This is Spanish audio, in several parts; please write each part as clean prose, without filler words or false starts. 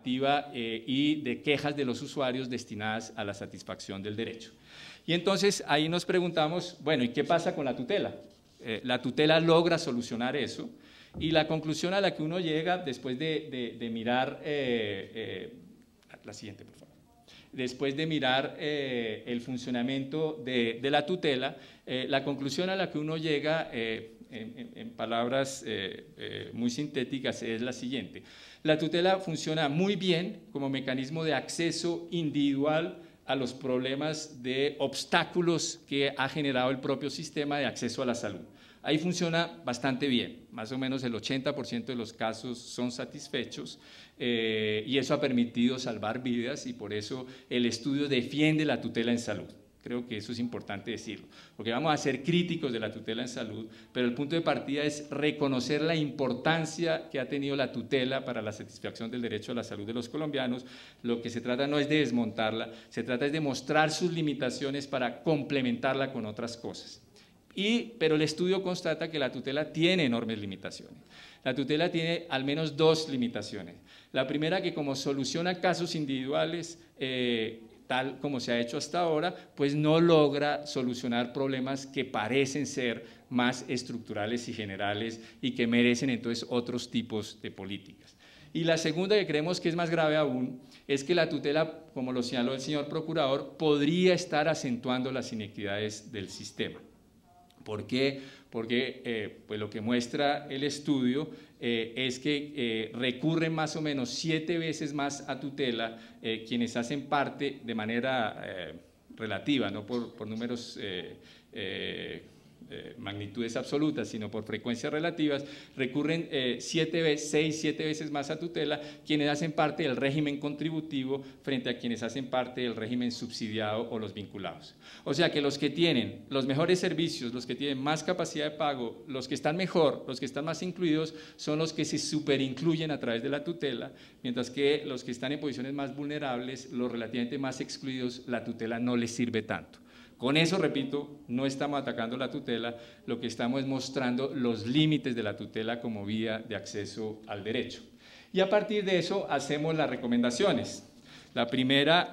y de quejas de los usuarios destinadas a la satisfacción del derecho. Y entonces ahí nos preguntamos, bueno, ¿y qué pasa con la tutela? La tutela logra solucionar eso, y la conclusión a la que uno llega después de mirar, la siguiente por favor, después de mirar el funcionamiento de la tutela, la conclusión a la que uno llega en palabras muy sintéticas es la siguiente: la tutela funciona muy bien como mecanismo de acceso individual a los problemas de obstáculos que ha generado el propio sistema de acceso a la salud. Ahí funciona bastante bien, más o menos el 80% de los casos son satisfechos, y eso ha permitido salvar vidas, y por eso el estudio defiende la tutela en salud. Creo que eso es importante decirlo, porque vamos a ser críticos de la tutela en salud, pero el punto de partida es reconocer la importancia que ha tenido la tutela para la satisfacción del derecho a la salud de los colombianos. Lo que se trata no es de desmontarla, se trata es de mostrar sus limitaciones para complementarla con otras cosas. Pero el estudio constata que la tutela tiene enormes limitaciones. La tutela tiene al menos dos limitaciones. La primera, que como soluciona casos individuales, tal como se ha hecho hasta ahora, pues no logra solucionar problemas que parecen ser más estructurales y generales y que merecen entonces otros tipos de políticas. Y la segunda, que creemos que es más grave aún, es que la tutela, como lo señaló el señor procurador, podría estar acentuando las inequidades del sistema. ¿Por qué? Porque pues lo que muestra el estudio es que recurren más o menos 7 veces más a tutela quienes hacen parte de manera relativa, no por números magnitudes absolutas, sino por frecuencias relativas, recurren 7 veces más a tutela quienes hacen parte del régimen contributivo frente a quienes hacen parte del régimen subsidiado o los vinculados. O sea que los que tienen los mejores servicios, los que tienen más capacidad de pago, los que están mejor, los que están más incluidos, son los que se superincluyen a través de la tutela, mientras que los que están en posiciones más vulnerables, los relativamente más excluidos, la tutela no les sirve tanto. Con eso, repito, no estamos atacando la tutela, lo que estamos es mostrando los límites de la tutela como vía de acceso al derecho. Y a partir de eso hacemos las recomendaciones. La primera,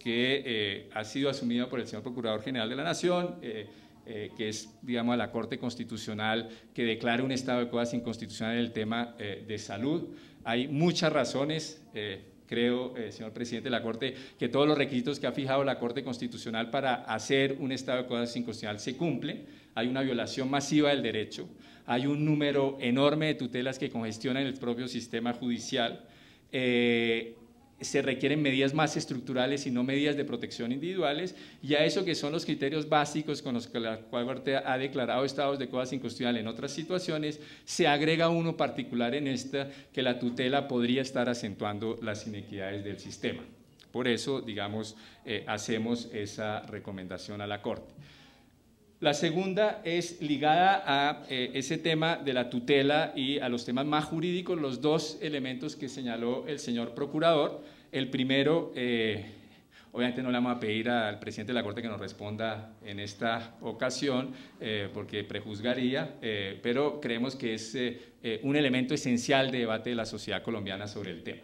que ha sido asumida por el señor Procurador General de la Nación, que es, digamos, a la Corte Constitucional que declare un estado de cosas inconstitucional en el tema de salud. Hay muchas razones, creo, señor presidente de la Corte, que todos los requisitos que ha fijado la Corte Constitucional para hacer un estado de cosas inconstitucional se cumplen. Hay una violación masiva del derecho, hay un número enorme de tutelas que congestionan el propio sistema judicial, se requieren medidas más estructurales y no medidas de protección individuales, y a eso que son los criterios básicos con los que la Corte ha declarado estados de cosas inconstitucionales en otras situaciones, se agrega uno particular en esta, que la tutela podría estar acentuando las inequidades del sistema. Por eso, digamos, hacemos esa recomendación a la Corte. La segunda es ligada a ese tema de la tutela y a los temas más jurídicos, los dos elementos que señaló el señor Procurador. El primero, obviamente no le vamos a pedir al presidente de la Corte que nos responda en esta ocasión, porque prejuzgaría, pero creemos que es un elemento esencial de debate de la sociedad colombiana sobre el tema.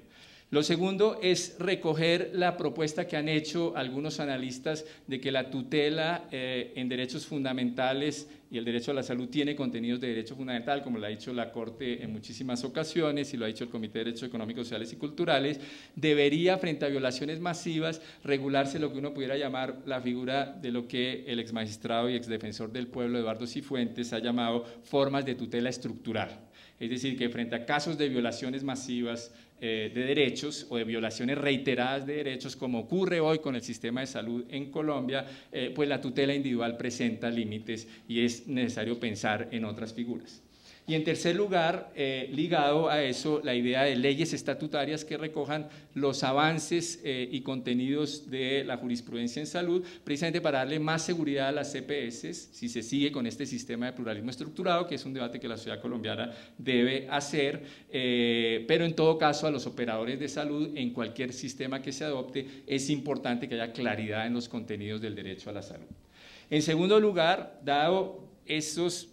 Lo segundo es recoger la propuesta que han hecho algunos analistas de que la tutela en derechos fundamentales y el derecho a la salud tiene contenidos de derecho fundamental, como lo ha dicho la Corte en muchísimas ocasiones y lo ha dicho el Comité de Derechos Económicos, Sociales y Culturales. Debería, frente a violaciones masivas, regularse lo que uno pudiera llamar la figura de lo que el exmagistrado y exdefensor del pueblo, Eduardo Cifuentes, ha llamado formas de tutela estructural. Es decir, que frente a casos de violaciones masivas de derechos o de violaciones reiteradas de derechos, como ocurre hoy con el sistema de salud en Colombia, pues la tutela individual presenta límites y es necesario pensar en otras figuras. Y en tercer lugar, ligado a eso, la idea de leyes estatutarias que recojan los avances y contenidos de la jurisprudencia en salud, precisamente para darle más seguridad a las EPS, si se sigue con este sistema de pluralismo estructurado, que es un debate que la sociedad colombiana debe hacer, pero en todo caso a los operadores de salud, en cualquier sistema que se adopte, es importante que haya claridad en los contenidos del derecho a la salud. En segundo lugar, dado esas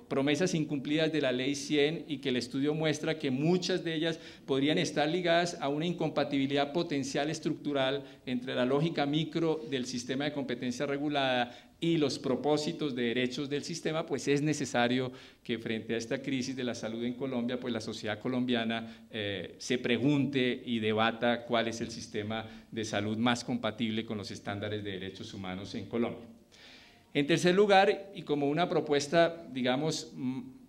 promesas incumplidas de la Ley 100 y que el estudio muestra que muchas de ellas podrían estar ligadas a una incompatibilidad potencial estructural entre la lógica micro del sistema de competencia regulada y los propósitos de derechos del sistema, pues es necesario que frente a esta crisis de la salud en Colombia, pues la sociedad colombiana se pregunte y debata cuál es el sistema de salud más compatible con los estándares de derechos humanos en Colombia. En tercer lugar, y como una propuesta, digamos,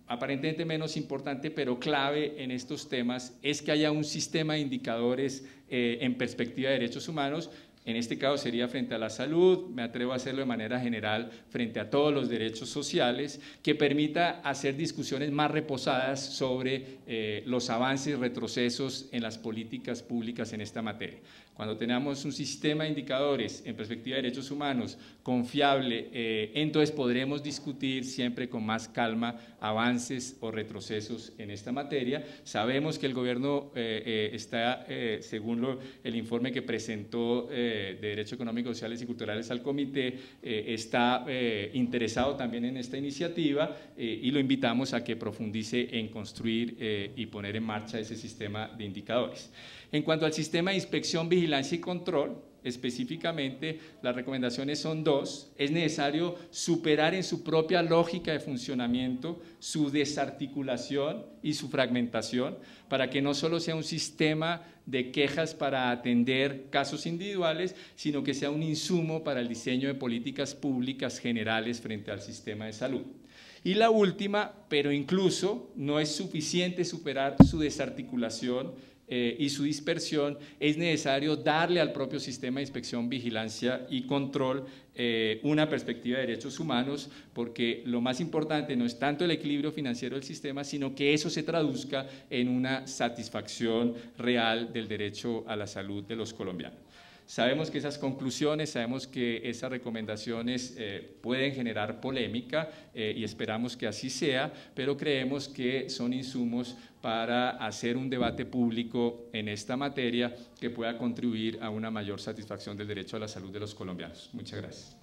aparentemente menos importante, pero clave en estos temas, es que haya un sistema de indicadores en perspectiva de derechos humanos. En este caso sería frente a la salud, me atrevo a hacerlo de manera general, frente a todos los derechos sociales, que permita hacer discusiones más reposadas sobre los avances y retrocesos en las políticas públicas en esta materia. Cuando tenemos un sistema de indicadores en perspectiva de derechos humanos confiable, entonces podremos discutir siempre con más calma avances o retrocesos en esta materia. Sabemos que el gobierno está, según el informe que presentó de Derechos Económicos, Sociales y Culturales al comité, está interesado también en esta iniciativa y lo invitamos a que profundice en construir y poner en marcha ese sistema de indicadores. En cuanto al sistema de inspección, vigilancia y control, específicamente las recomendaciones son dos. Es necesario superar en su propia lógica de funcionamiento su desarticulación y su fragmentación para que no solo sea un sistema de quejas para atender casos individuales, sino que sea un insumo para el diseño de políticas públicas generales frente al sistema de salud. Y la última, pero incluso no es suficiente superar su desarticulación y su dispersión, es necesario darle al propio sistema de inspección, vigilancia y control una perspectiva de derechos humanos, porque lo más importante no es tanto el equilibrio financiero del sistema, sino que eso se traduzca en una satisfacción real del derecho a la salud de los colombianos. Sabemos que esas conclusiones, sabemos que esas recomendaciones pueden generar polémica y esperamos que así sea, pero creemos que son insumos para hacer un debate público en esta materia que pueda contribuir a una mayor satisfacción del derecho a la salud de los colombianos. Muchas gracias.